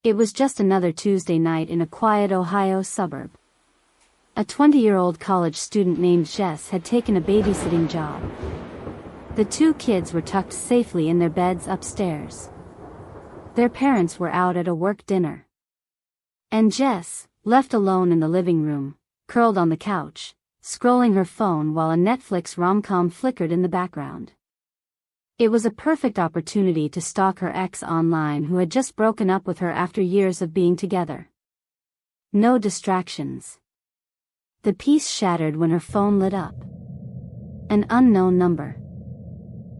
It was just another Tuesday night in a quiet Ohio suburb. A 20-year-old college student named Jess had taken a babysitting job. The two kids were tucked safely in their beds upstairs. Their parents were out at a work dinner. And Jess, left alone in the living room, curled on the couch, scrolling her phone while a Netflix rom-com flickered in the background. It was a perfect opportunity to stalk her ex online, who had just broken up with her after years of being together. No distractions. The peace shattered when her phone lit up. An unknown number.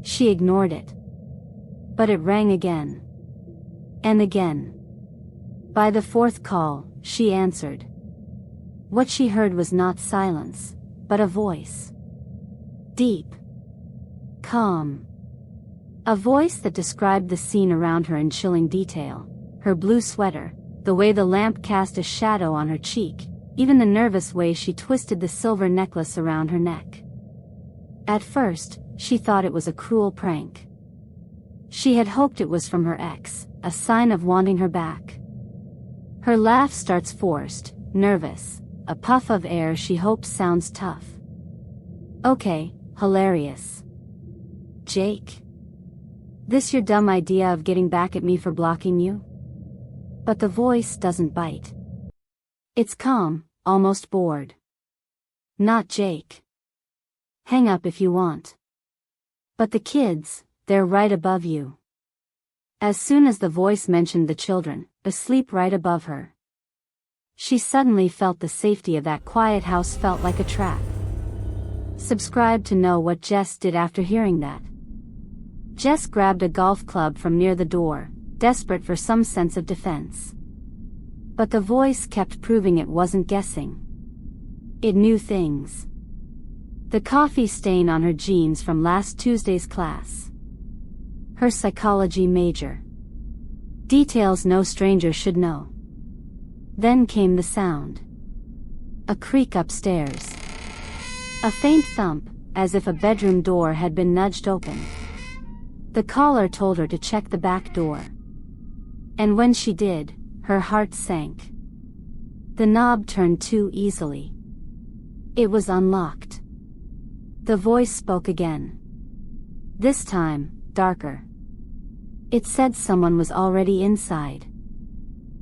She ignored it. But it rang again. And again. By the fourth call, she answered. What she heard was not silence, but a voice. Deep. Calm. A voice that described the scene around her in chilling detail. Her blue sweater, the way the lamp cast a shadow on her cheek, even the nervous way she twisted the silver necklace around her neck. At first, she thought it was a cruel prank. She had hoped it was from her ex, a sign of wanting her back. Her laugh starts forced, nervous, a puff of air she hopes sounds tough. Okay, hilarious. Jake? This your dumb idea of getting back at me for blocking you? But the voice doesn't bite. It's calm, almost bored. Not Jake. Hang up if you want. But the kids, they're right above you. As soon as the voice mentioned the children, asleep right above her, she suddenly felt the safety of that quiet house felt like a trap. Subscribe to know what Jess did after hearing that. Jess grabbed a golf club from near the door, desperate for some sense of defense. But the voice kept proving it wasn't guessing. It knew things. The coffee stain on her jeans from last Tuesday's class. Her psychology major. Details no stranger should know. Then came the sound. A creak upstairs. A faint thump, as if a bedroom door had been nudged open. The caller told her to check the back door. And when she did, her heart sank. The knob turned too easily. It was unlocked. The voice spoke again. This time, darker. It said someone was already inside.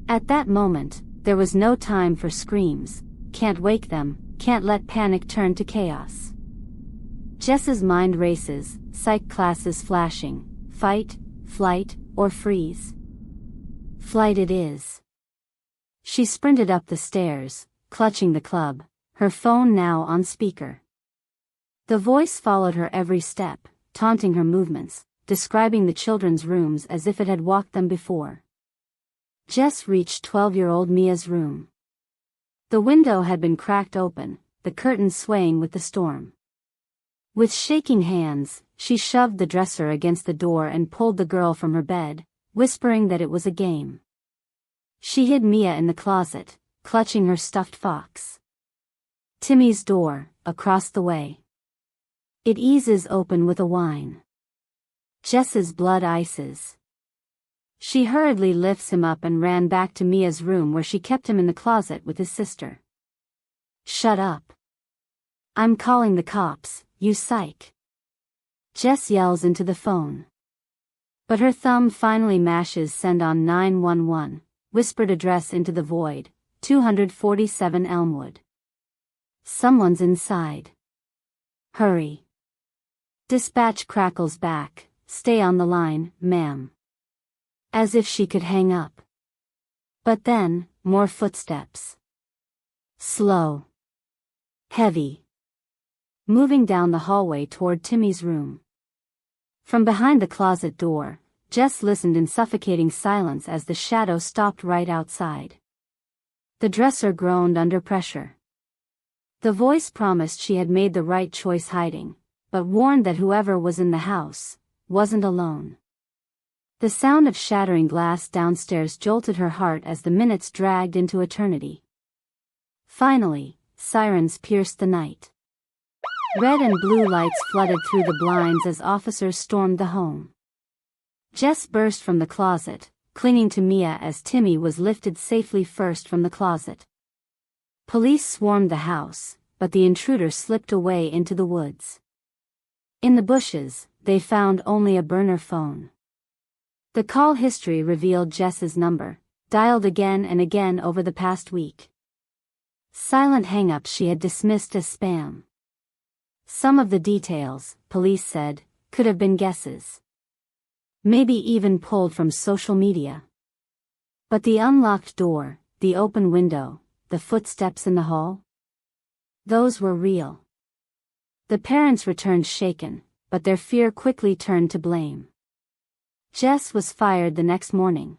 At that moment, there was no time for screams. Can't wake them, can't let panic turn to chaos. Jess's mind races, psych classes flashing. Fight, flight, or freeze. Flight it is. She sprinted up the stairs, clutching the club, her phone now on speaker. The voice followed her every step, taunting her movements, describing the children's rooms as if it had walked them before. Jess reached 12-year-old Mia's room. The window had been cracked open, the curtains swaying with the storm. With shaking hands, she shoved the dresser against the door and pulled the girl from her bed, whispering that it was a game. She hid Mia in the closet, clutching her stuffed fox. Timmy's door, across the way. It eases open with a whine. Jess's blood ices. She hurriedly lifts him up and ran back to Mia's room, where she kept him in the closet with his sister. Shut up. I'm calling the cops, you psych. Jess yells into the phone. But her thumb finally mashes send on 911, whispered address into the void, 247 Elmwood. Someone's inside. Hurry. Dispatch crackles back, stay on the line, ma'am. As if she could hang up. But then, more footsteps. Slow. Heavy. Moving down the hallway toward Timmy's room. From behind the closet door, Jess listened in suffocating silence as the shadow stopped right outside. The dresser groaned under pressure. The voice promised she had made the right choice hiding, but warned that whoever was in the house wasn't alone. The sound of shattering glass downstairs jolted her heart as the minutes dragged into eternity. Finally, sirens pierced the night. Red and blue lights flooded through the blinds as officers stormed the home. Jess burst from the closet, clinging to Mia as Timmy was lifted safely first from the closet. Police swarmed the house, but the intruder slipped away into the woods. In the bushes, they found only a burner phone. The call history revealed Jess's number, dialed again and again over the past week. Silent hang-ups she had dismissed as spam. Some of the details, police said, could have been guesses. Maybe even pulled from social media. But the unlocked door, the open window, the footsteps in the hall? Those were real. The parents returned shaken, but their fear quickly turned to blame. Jess was fired the next morning.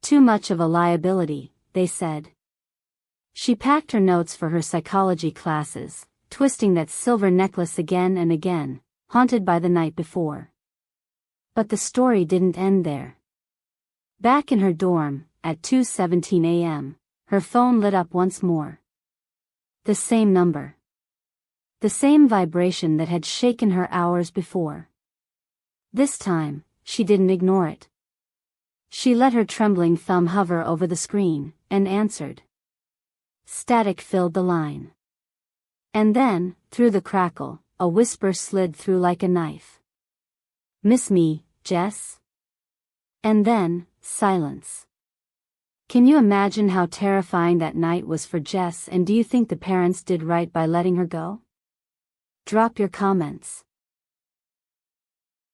Too much of a liability, they said. She packed her notes for her psychology classes, twisting that silver necklace again and again, haunted by the night before. But the story didn't end there. Back in her dorm, at 2:17 a.m., her phone lit up once more. The same number. The same vibration that had shaken her hours before. This time, she didn't ignore it. She let her trembling thumb hover over the screen, and answered. Static filled the line. And then, through the crackle, a whisper slid through like a knife. Miss me, Jess? And then, silence. Can you imagine how terrifying that night was for Jess, and do you think the parents did right by letting her go? Drop your comments.